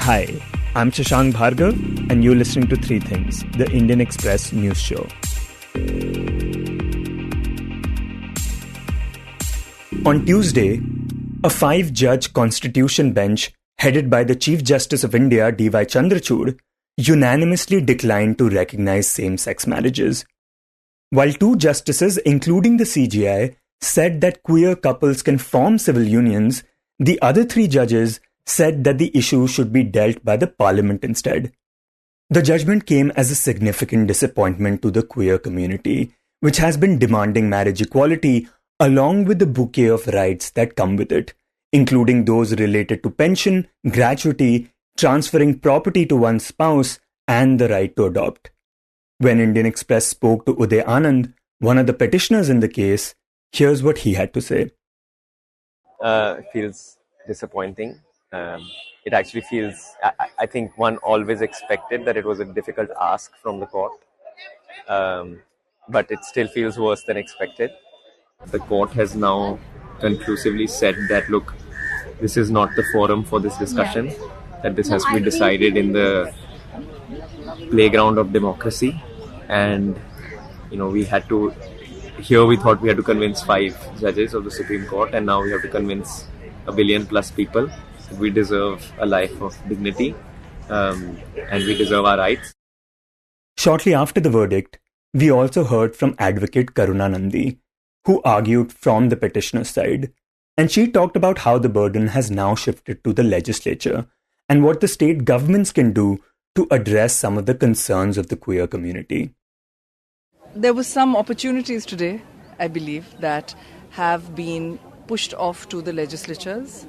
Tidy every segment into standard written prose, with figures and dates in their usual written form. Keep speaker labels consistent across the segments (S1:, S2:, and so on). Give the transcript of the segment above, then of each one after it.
S1: Hi, I'm Shashank Bhargava, and you're listening to Three Things, the Indian Express news show. On Tuesday, a 5-judge constitution bench headed by the Chief Justice of India, D.Y. Chandrachud, unanimously declined to recognize same-sex marriages. While 2 justices, including the CJI, said that queer couples can form civil unions, the other 3 judges said that the issue should be dealt by the parliament instead. The judgment came as a significant disappointment to the queer community, which has been demanding marriage equality along with the bouquet of rights that come with it, including those related to pension, gratuity, transferring property to one's spouse, and the right to adopt. When Indian Express spoke to Uday Anand, one of the petitioners in the case, here's what he had to say.
S2: It feels disappointing. It actually feels, I think one always expected that it was a difficult ask from the court, but it still feels worse than expected. The court has now conclusively said that, look, this is not the forum for this discussion, that this has to be decided in the playground of democracy. And, we thought we had to convince 5 judges of the Supreme Court, and now we have to convince 1 billion plus people that we deserve a life of dignity and we deserve our rights.
S1: Shortly after the verdict, we also heard from advocate Karuna Nandi, who argued from the petitioner's side, and she talked about how the burden has now shifted to the legislature and what the state governments can do to address some of the concerns of the queer community.
S3: There were some opportunities today, I believe, that have been pushed off to the legislatures,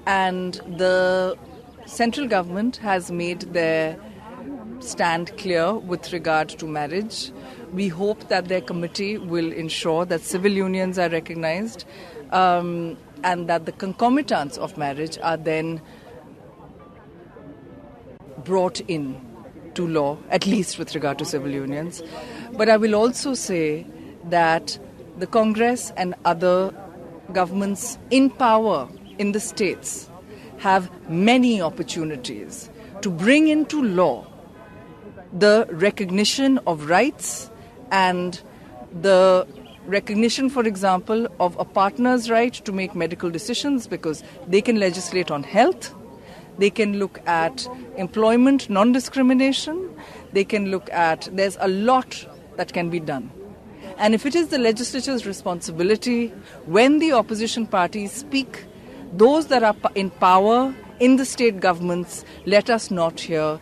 S3: and the central government has made their stand clear with regard to marriage. We hope that their committee will ensure that civil unions are recognized and that the concomitants of marriage are then brought in to law, at least with regard to civil unions. But I will also say that the Congress and other governments in power in the states have many opportunities to bring into law the recognition of rights and the recognition, for example, of a partner's right to make medical decisions, because they can legislate on health, they can look at employment non-discrimination, they can look at, there's a lot that can be done. And if it is the legislature's responsibility, when the opposition parties speak, those that are in power in the state governments, let us not hear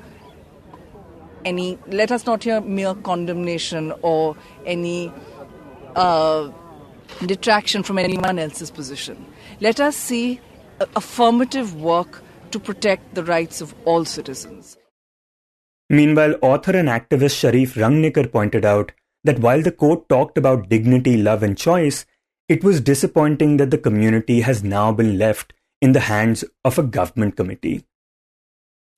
S3: mere condemnation or any detraction from anyone else's position. Let us see affirmative work to protect the rights of all citizens.
S1: Meanwhile, author and activist Sharif Rangnikar pointed out that while the court talked about dignity, love and choice, it was disappointing that the community has now been left in the hands of a government committee.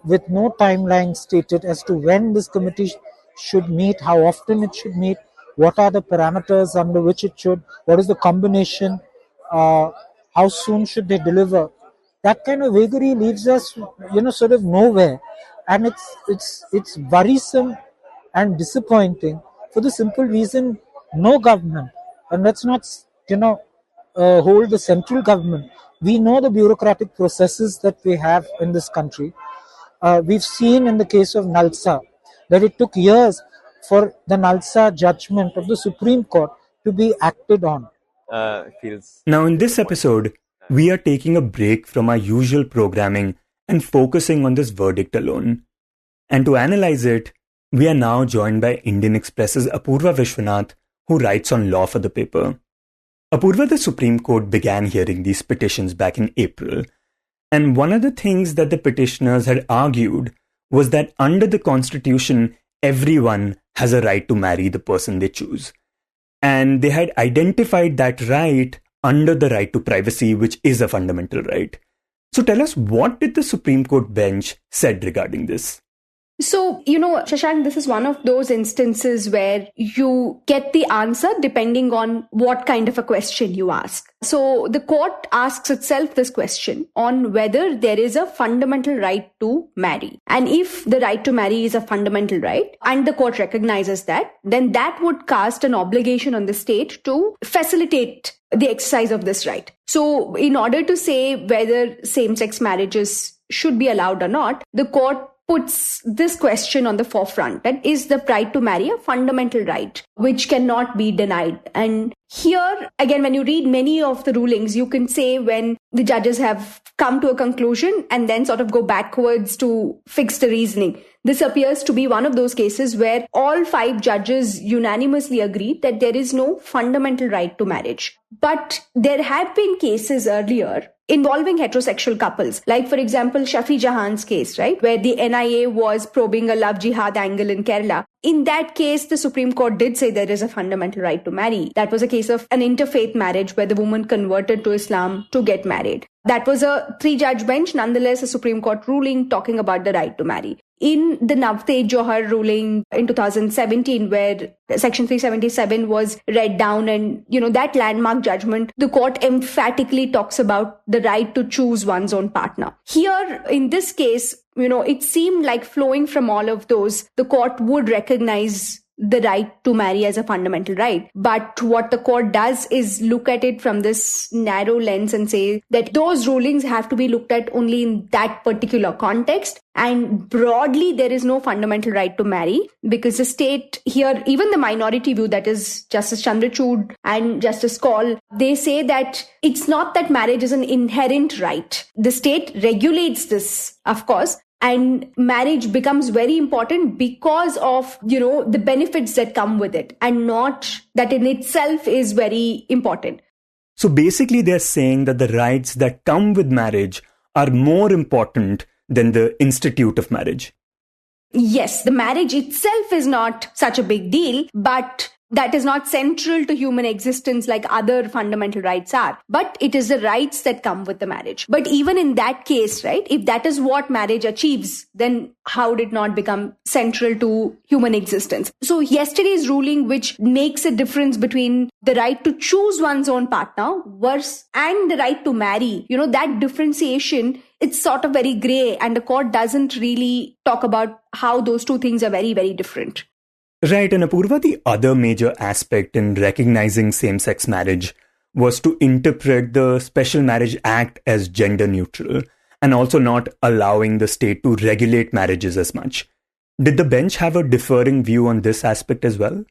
S4: With no timeline stated as to when this committee should meet, how often it should meet, what are the parameters under which it should, what is the combination, how soon should they deliver. That kind of vagary leaves us, sort of nowhere. And it's worrisome and disappointing for the simple reason no government, and let's not, hold the central government. We know the bureaucratic processes that we have in this country. We've seen in the case of Nalsa that it took years for the Nalsa judgment of the Supreme Court to be acted on.
S1: Now in this episode, we are taking a break from our usual programming and focusing on this verdict alone. And to analyze it, we are now joined by Indian Express's Apurva Vishwanath, who writes on law for the paper. Apurva, the Supreme Court began hearing these petitions back in April. And one of the things that the petitioners had argued was that under the Constitution, everyone has a right to marry the person they choose. And they had identified that right under the right to privacy, which is a fundamental right. So tell us, what did the Supreme Court bench said regarding this?
S5: So, Shashank, this is one of those instances where you get the answer depending on what kind of a question you ask. So the court asks itself this question on whether there is a fundamental right to marry. And if the right to marry is a fundamental right, and the court recognizes that, then that would cast an obligation on the state to facilitate the exercise of this right. So in order to say whether same-sex marriages should be allowed or not, the court puts this question on the forefront, that is the right to marry a fundamental right which cannot be denied. And here, again, when you read many of the rulings, you can say when the judges have come to a conclusion and then sort of go backwards to fix the reasoning. This appears to be one of those cases where all 5 judges unanimously agreed that there is no fundamental right to marriage. But there have been cases earlier involving heterosexual couples, like, for example, Shafi Jahan's case, right, where the NIA was probing a love jihad angle in Kerala. In that case, the Supreme Court did say there is a fundamental right to marry. That was a case of an interfaith marriage where the woman converted to Islam to get married. That was a 3-judge bench, nonetheless, a Supreme Court ruling talking about the right to marry. In the Navteej Johar ruling in 2017, where Section 377 was read down and, that landmark judgment, the court emphatically talks about the right to choose one's own partner. Here, in this case, it seemed like flowing from all of those, the court would recognize the right to marry as a fundamental right. But what the court does is look at it from this narrow lens and say that those rulings have to be looked at only in that particular context. And broadly, there is no fundamental right to marry because the state here, even the minority view, that is Justice Chandrachud and Justice Kaul, they say that it's not that marriage is an inherent right. The state regulates this, of course, and marriage becomes very important because of, the benefits that come with it, and not that in itself is very important.
S1: So basically, they're saying that the rights that come with marriage are more important than the institute of marriage.
S5: Yes, the marriage itself is not such a big deal, but that is not central to human existence like other fundamental rights are. But it is the rights that come with the marriage. But even in that case, right, if that is what marriage achieves, then how did it not become central to human existence? So yesterday's ruling, which makes a difference between the right to choose one's own partner versus and the right to marry, that differentiation, it's sort of very grey, and the court doesn't really talk about how those two things are very, very different.
S1: Right, and Apurva, the other major aspect in recognizing same-sex marriage was to interpret the Special Marriage Act as gender neutral and also not allowing the state to regulate marriages as much. Did the bench have a differing view on this aspect as well?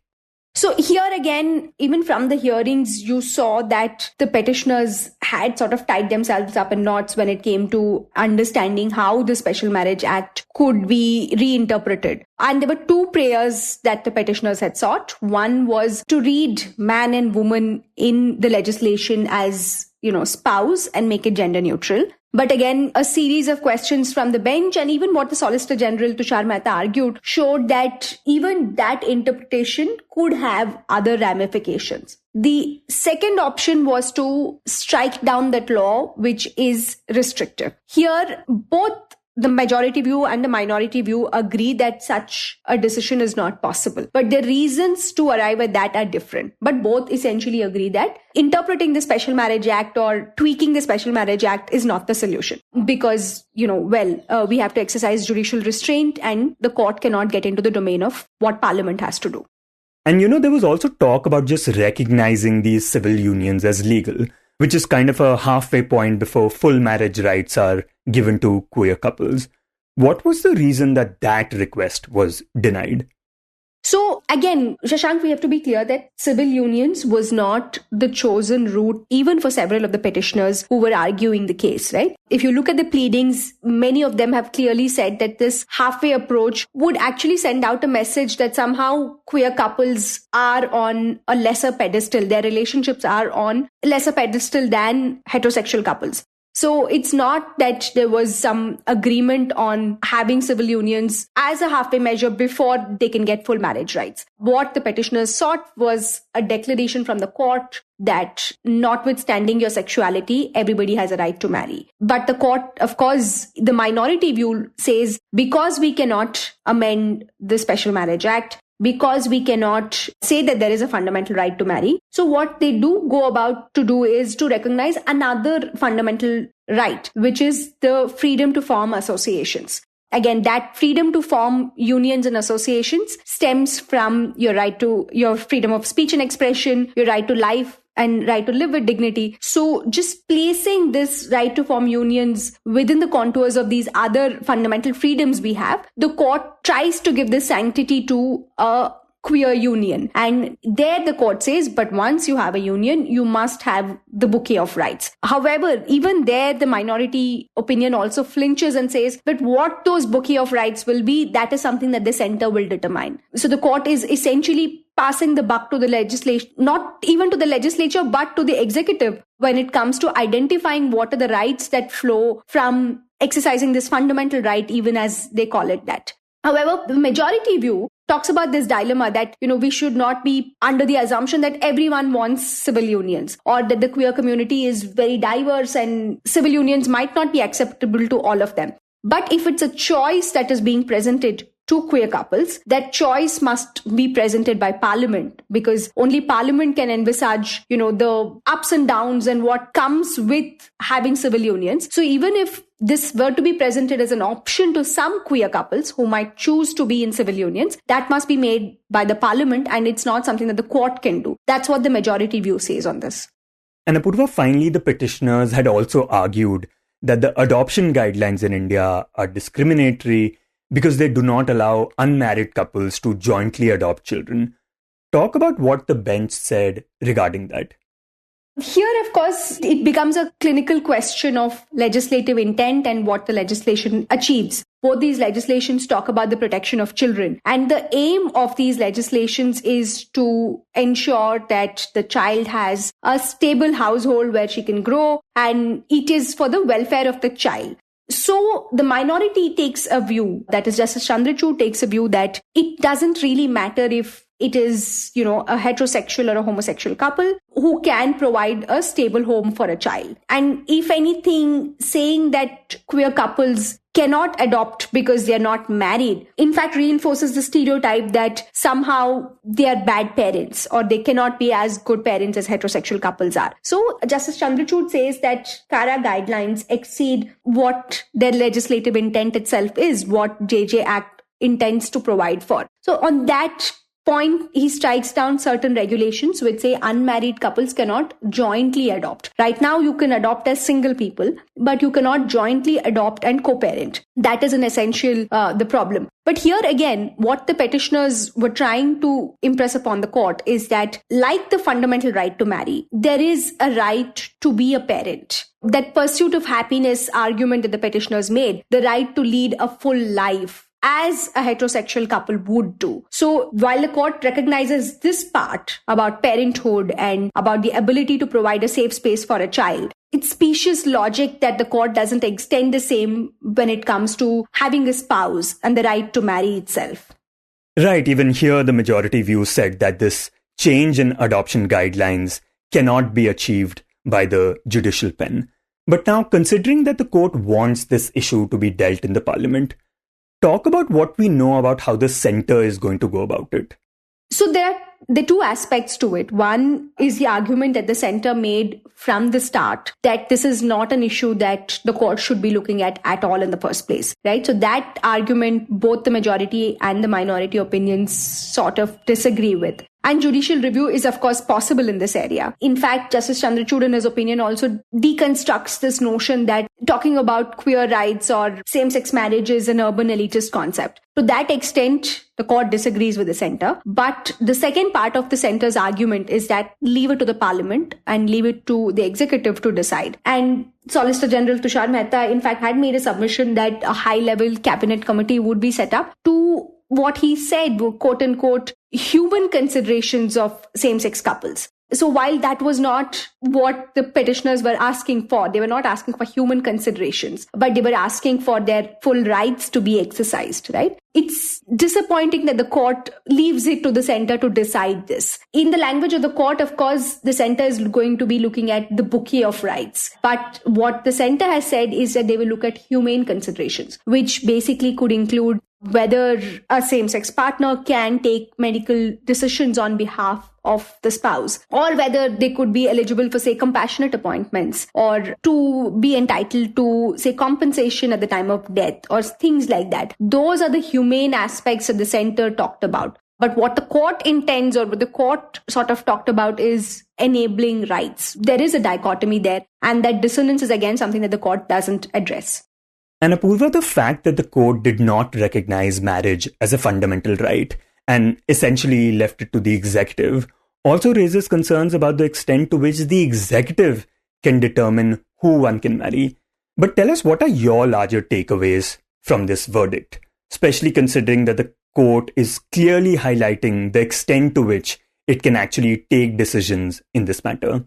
S5: So here again, even from the hearings, you saw that the petitioners had sort of tied themselves up in knots when it came to understanding how the Special Marriage Act could be reinterpreted. And there were 2 prayers that the petitioners had sought. One was to read man and woman in the legislation as, spouse and make it gender neutral. But again, a series of questions from the bench and even what the Solicitor General Tushar Mehta argued showed that even that interpretation could have other ramifications. The second option was to strike down that law, which is restrictive. Here, both the majority view and the minority view agree that such a decision is not possible. But the reasons to arrive at that are different. But both essentially agree that interpreting the Special Marriage Act or tweaking the Special Marriage Act is not the solution. Because, we have to exercise judicial restraint and the court cannot get into the domain of what Parliament has to do.
S1: And there was also talk about just recognizing these civil unions as legal, which is kind of a halfway point before full marriage rights are given to queer couples. What was the reason that request was denied?
S5: So again, Shashank, we have to be clear that civil unions was not the chosen route, even for several of the petitioners who were arguing the case, right? If you look at the pleadings, many of them have clearly said that this halfway approach would actually send out a message that somehow queer couples are on a lesser pedestal. Their relationships are on a lesser pedestal than heterosexual couples. So it's not that there was some agreement on having civil unions as a halfway measure before they can get full marriage rights. What the petitioners sought was a declaration from the court that notwithstanding your sexuality, everybody has a right to marry. But the court, of course, the minority view says, because we cannot amend the Special Marriage Act, because we cannot say that there is a fundamental right to marry. So what they do go about to do is to recognize another fundamental right, which is the freedom to form associations. Again, that freedom to form unions and associations stems from your right to your freedom of speech and expression, your right to life and right to live with dignity. So just placing this right to form unions within the contours of these other fundamental freedoms we have, the court tries to give this sanctity to a queer union. And there the court says, but once you have a union, you must have the bouquet of rights. However, even there, the minority opinion also flinches and says that what those bouquet of rights will be, that is something that the center will determine. So the court is essentially passing the buck to the legislation, not even to the legislature, but to the executive when it comes to identifying what are the rights that flow from exercising this fundamental right, even as they call it that. However, the majority view talks about this dilemma that, we should not be under the assumption that everyone wants civil unions or that the queer community is very diverse and civil unions might not be acceptable to all of them. But if it's a choice that is being presented to queer couples, that choice must be presented by Parliament, because only Parliament can envisage, the ups and downs and what comes with having civil unions. So even if this were to be presented as an option to some queer couples who might choose to be in civil unions, that must be made by the Parliament, and it's not something that the court can do. That's what the majority view says on this.
S1: And Apurva, finally, the petitioners had also argued that the adoption guidelines in India are discriminatory because they do not allow unmarried couples to jointly adopt children. Talk about what the bench said regarding that.
S5: Here, of course, it becomes a clinical question of legislative intent and what the legislation achieves. Both these legislations talk about the protection of children. And the aim of these legislations is to ensure that the child has a stable household where she can grow, and it is for the welfare of the child. So the minority takes a view, that is Justice Chandrachud takes a view that it doesn't really matter if it is, a heterosexual or a homosexual couple who can provide a stable home for a child. And if anything, saying that queer couples cannot adopt because they are not married, in fact, reinforces the stereotype that somehow they are bad parents or they cannot be as good parents as heterosexual couples are. So Justice Chandrachud says that CARA guidelines exceed what their legislative intent itself is, what JJ Act intends to provide for. So on that point, he strikes down certain regulations which say unmarried couples cannot jointly adopt. Right now, you can adopt as single people, but you cannot jointly adopt and co-parent. That is an essential, the problem. But here again, what the petitioners were trying to impress upon the court is that, like the fundamental right to marry, there is a right to be a parent. That pursuit of happiness argument that the petitioners made, the right to lead a full life, as a heterosexual couple would do. So while the court recognizes this part about parenthood and about the ability to provide a safe space for a child, it's specious logic that the court doesn't extend the same when it comes to having a spouse and the right to marry itself.
S1: Right, even here the majority view said that this change in adoption guidelines cannot be achieved by the judicial pen. But now, considering that the court wants this issue to be dealt in the Parliament, talk about what we know about how the centre is going to go about it.
S5: So there are the two aspects to it. One is the argument that the centre made from the start that this is not an issue that the court should be looking at all in the first place, right? So that argument, both the majority and the minority opinions sort of disagree with. And judicial review is, of course, possible in this area. In fact, Justice Chandrachud, in his opinion, also deconstructs this notion that talking about queer rights or same-sex marriage is an urban elitist concept. To that extent, the court disagrees with the centre. But the second part of the centre's argument is that leave it to the Parliament and leave it to the executive to decide. And Solicitor General Tushar Mehta, in fact, had made a submission that a high-level cabinet committee would be set up to what he said were, quote-unquote, human considerations of same-sex couples. So while that was not what the petitioners were asking for, they were not asking for human considerations, but they were asking for their full rights to be exercised, right? It's disappointing that the court leaves it to the center to decide this. In the language of the court, of course, the center is going to be looking at the bouquet of rights. But what the center has said is that they will look at humane considerations, which basically could include whether a same-sex partner can take medical decisions on behalf of the spouse, or whether they could be eligible for, say, compassionate appointments, or to be entitled to, say, compensation at the time of death, or things like that. Those are the humane aspects that the center talked about. But what the court intends, or what the court sort of talked about, is enabling rights. There is a dichotomy there, and that dissonance is again something that the court doesn't address.
S1: And Apurva, the fact that the court did not recognize marriage as a fundamental right and essentially left it to the executive also raises concerns about the extent to which the executive can determine who one can marry. But tell us, what are your larger takeaways from this verdict, especially considering that the court is clearly highlighting the extent to which it can actually take decisions in this matter?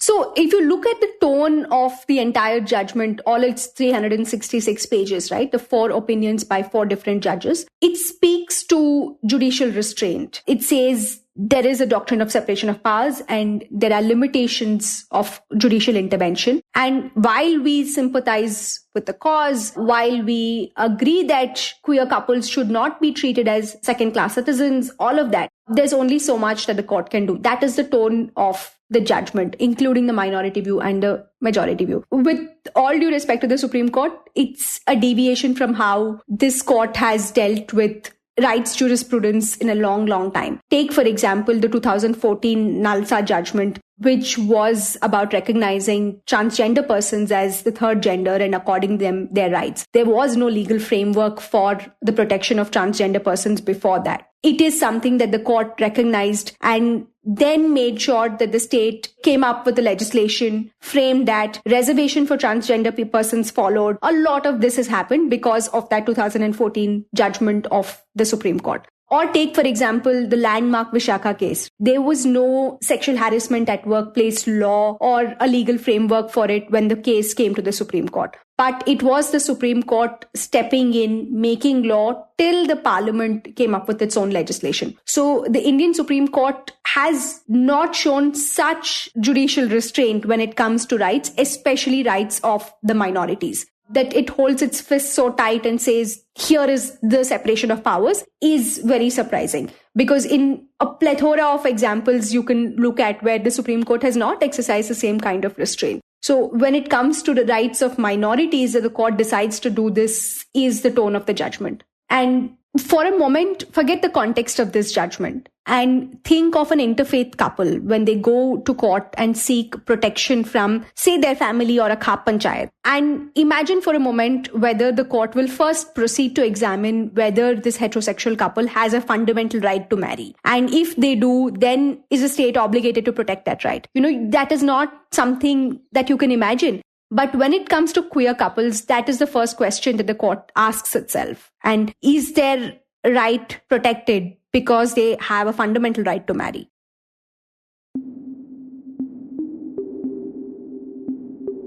S5: So if you look at the tone of the entire judgment, all its 366 pages, right? The 4 opinions by 4 different judges, it speaks to judicial restraint. It says there is a doctrine of separation of powers and there are limitations of judicial intervention. And while we sympathize with the cause, while we agree that queer couples should not be treated as second-class citizens, all of that, there's only so much that the court can do. That is the tone of the judgment, including the minority view and the majority view. With all due respect to the Supreme Court, it's a deviation from how this court has dealt with rights jurisprudence in a long, long time. Take, for example, the 2014 Nalsa judgment, which was about recognizing transgender persons as the third gender and according them their rights. There was no legal framework for the protection of transgender persons before that. It is something that the court recognized and then made sure that the state came up with the legislation, framed that, reservation for transgender persons followed. A lot of this has happened because of that 2014 judgment of the Supreme Court. Or take, for example, the landmark Vishaka case. There was no sexual harassment at workplace law or a legal framework for it when the case came to the Supreme Court. But it was the Supreme Court stepping in, making law till the Parliament came up with its own legislation. So the Indian Supreme Court has not shown such judicial restraint when it comes to rights, especially rights of the minorities. That it holds its fist so tight and says, here is the separation of powers, is very surprising. Because in a plethora of examples you can look at where the Supreme Court has not exercised the same kind of restraint. So when it comes to the rights of minorities, that the court decides to do this is the tone of the judgment. And for a moment, forget the context of this judgment and think of an interfaith couple when they go to court and seek protection from, say, their family or a khap panchayat. And imagine for a moment whether the court will first proceed to examine whether this heterosexual couple has a fundamental right to marry. And if they do, then is the state obligated to protect that right? That is not something that you can imagine. But when it comes to queer couples, that is the first question that the court asks itself. And is their right protected because they have a fundamental right to marry?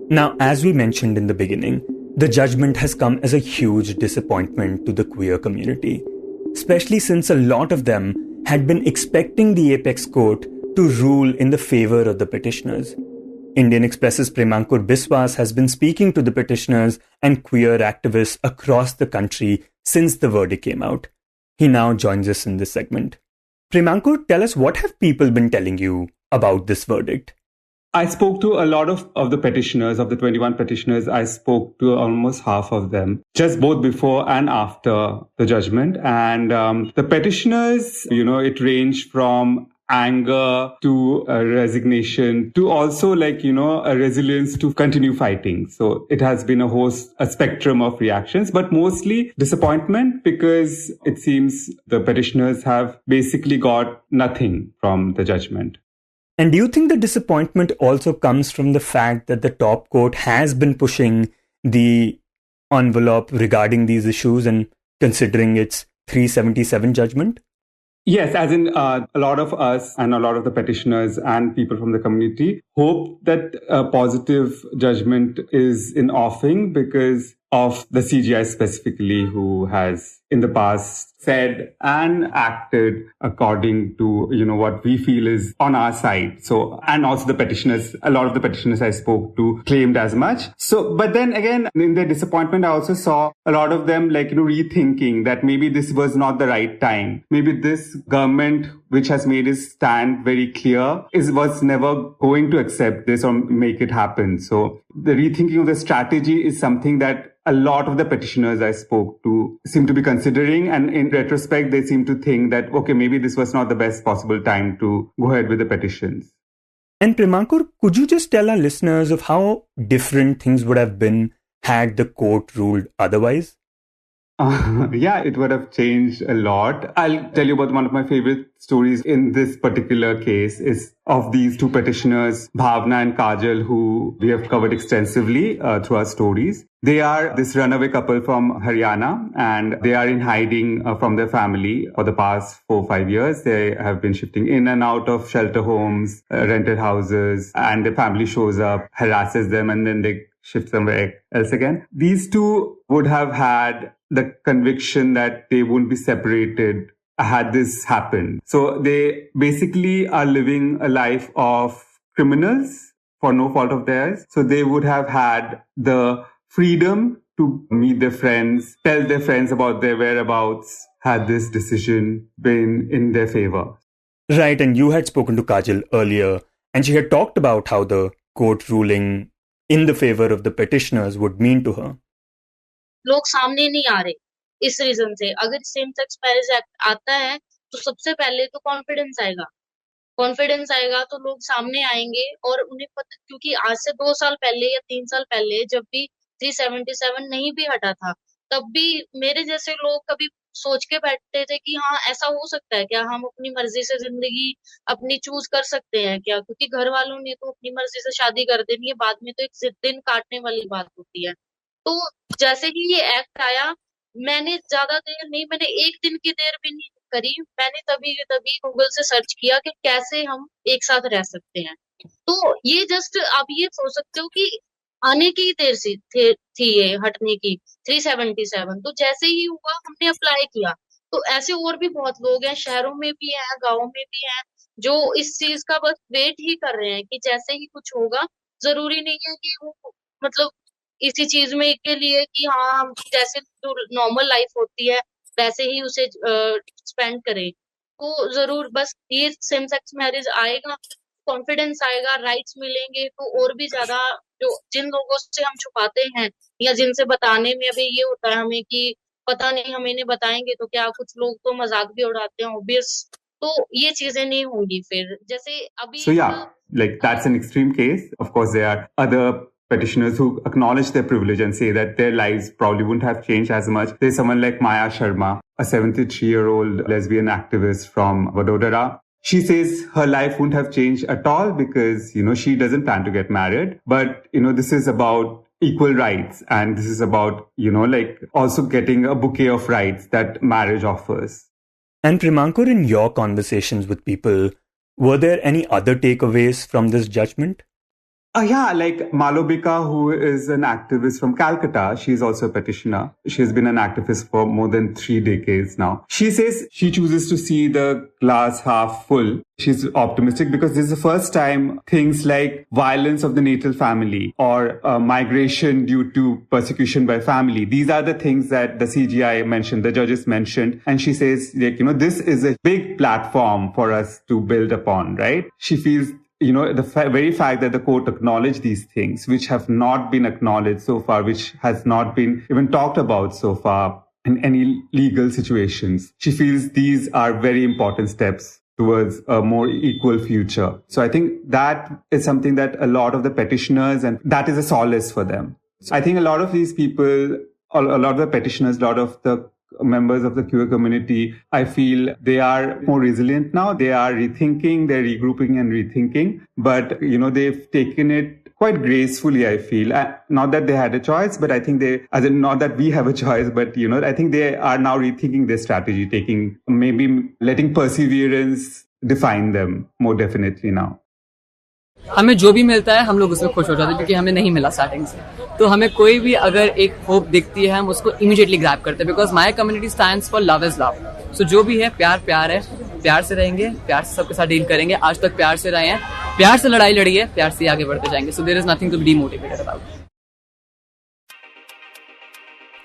S1: Now, as we mentioned in the beginning, the judgment has come as a huge disappointment to the queer community, especially since a lot of them had been expecting the apex court to rule in the favor of the petitioners. Indian Express's Premankur Biswas has been speaking to the petitioners and queer activists across the country since the verdict came out. He now joins us in this segment. Premankur, tell us, what have people been telling you about this verdict?
S6: I spoke to a lot of the petitioners, of the 21 petitioners. I spoke to almost half of them, just both before and after the judgment. And the petitioners, it ranged from anger to resignation to also a resilience to continue fighting. So it has been a spectrum of reactions, but mostly disappointment because it seems the petitioners have basically got nothing from the judgment.
S1: And do you think the disappointment also comes from the fact that the top court has been pushing the envelope regarding these issues and considering its 377 judgment?
S6: Yes, as in a lot of us and a lot of the petitioners and people from the community hope that a positive judgment is in offing because of the CGI specifically, who has in the past said and acted according to, what we feel is on our side. So, and also the petitioners, a lot of the petitioners I spoke to claimed as much. So, but then again, in their disappointment, I also saw a lot of them rethinking that maybe this was not the right time. Maybe this government, which has made its stand very clear, was never going to accept this or make it happen. So the rethinking of the strategy is something that a lot of the petitioners I spoke to seem to be considering. And in retrospect, they seem to think that, okay, maybe this was not the best possible time to go ahead with the petitions.
S1: And Premankur, could you just tell our listeners of how different things would have been had the court ruled otherwise?
S6: Yeah, it would have changed a lot. I'll tell you about one of my favorite stories in this particular case is of these two petitioners, Bhavna and Kajal, who we have covered extensively through our stories. They are this runaway couple from Haryana, and they are in hiding from their family for the past 4 or 5 years. They have been shifting in and out of shelter homes, rented houses, and their family shows up, harasses them, and then they shift somewhere else again. These two would have had the conviction that they won't be separated had this happened. So they basically are living a life of criminals for no fault of theirs. So they would have had the freedom to meet their friends, tell their friends about their whereabouts, had this decision been in their favor.
S1: Right, and you had spoken to Kajal earlier, and she had talked about how the court ruling in the favor of the petitioners would mean to her.
S7: लोग सामने नहीं आ रहे इस reason से. अगर same sex marriage act आता है तो सबसे पहले तो कॉन्फिडेंस आएगा तो लोग सामने आएंगे और उन्हें पता, क्योंकि आज से 2 साल पहले या 3 साल पहले जब भी 377 नहीं भी हटा था, तब भी मेरे जैसे लोग कभी सोच के बैठते थे कि हाँ ऐसा हो सकता है क्या, हम अपनी मर्जी से जिंदगी अपनी चूज कर सकते हैं क्या, क्योंकि घर वालों ने तो अपनी मर्जी से शादी कर देनी है, बाद में तो एक दिन काटने वाली बात होती है. तो जैसे ही ये एक्ट आया, मैंने ज्यादा देर नहीं, मैंने 1 दिन की देर भी नहीं करी, मैंने तभी गूगल से सर्च किया कि कैसे हम एक साथ रह सकते हैं. तो ये जस्ट आप ये सोच सकते हो कि आने की देर से थी ये हटने की 377. तो जैसे ही हुआ हमने अप्लाई किया. तो ऐसे और भी बहुत लोग हैं, शहरों में भी हैं, गाँव में भी हैं, जो इस चीज का बस वेट ही कर रहे हैं कि जैसे ही कुछ होगा. जरूरी नहीं है कि वो मतलब इसी चीज में के लिए कि हाँ हम जैसे जो नॉर्मल लाइफ होती है वैसे ही उसे स्पेंड करें. तो जरूर बस ये सेम सेक्स मैरिज आएगा, कॉन्फिडेंस आएगा, राइट्स मिलेंगे, तो और भी ज्यादा जो जिन लोगों से हम छुपाते हैं या जिनसे बताने में अभी ये होता है हमें कि पता नहीं हम इन्हें बताएंगे तो क्या, कुछ लोग तो मजाक भी उड़ाते हैं ऑब्वियस. तो ये चीजें नहीं होंगी फिर जैसे अभी.
S6: So yeah, like that's an extreme case. Of course, there are other petitioners who acknowledge their privilege and say that their lives probably wouldn't have changed as much. There's someone like Maya Sharma, a 73-year-old lesbian activist from Vadodara. She says her life wouldn't have changed at all because, she doesn't plan to get married. But, this is about equal rights. And this is about, also getting a bouquet of rights that marriage offers.
S1: And Premankur, in your conversations with people, were there any other takeaways from this judgment?
S6: Yeah, like Malobika, who is an activist from Calcutta. She's also a petitioner. She's been an activist for more than 3 decades now. She says she chooses to see the glass half full. She's optimistic because this is the first time things like violence of the natal family or migration due to persecution by family, these are the things that the CGI mentioned, the judges mentioned. And she says, this is a big platform for us to build upon, right? She feels the very fact that the court acknowledged these things, which have not been acknowledged so far, which has not been even talked about so far in any legal situations. She feels these are very important steps towards a more equal future. So I think that is something that a lot of the petitioners, and that is a solace for them. So I think a lot of these people, a lot of the petitioners, a lot of the members of the queer community, I feel they are more resilient now. They are rethinking, they're regrouping and rethinking. But, they've taken it quite gracefully, I feel. Not that they had a choice, but I think not that we have a choice, but, I think they are now rethinking their strategy, maybe letting perseverance define them more definitely now.
S8: हमें जो भी मिलता है हम लोग उसमें खुश हो जाते हैं क्योंकि हमें नहीं मिला स्टार्टिंग से, तो हमें कोई भी अगर एक होप दिखती है हम उसको इमीडिएटली ग्रैब करते हैं, because my community stands for love is love. So जो भी है प्यार है, प्यार से रहेंगे, प्यार से सबके साथ डील करेंगे. आज तक प्यार से रहे हैं, प्यार से लड़ाई लड़ी है, प्यार से आगे बढ़ते जाएंगे. So there is nothing to be demotivated about.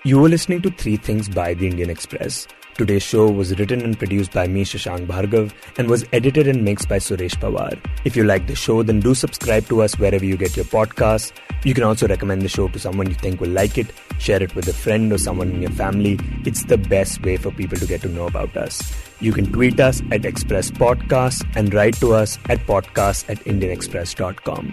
S1: You were listening to Three Things by the Indian Express. Today's show was written and produced by me, Shashank Bhargava, and was edited and mixed by Suresh Pawar. If you like the show, then do subscribe to us wherever you get your podcasts. You can also recommend the show to someone you think will like it. Share it with a friend or someone in your family. It's the best way for people to get to know about us. You can tweet us at Express Podcasts and write to us at podcasts@indianexpress.com.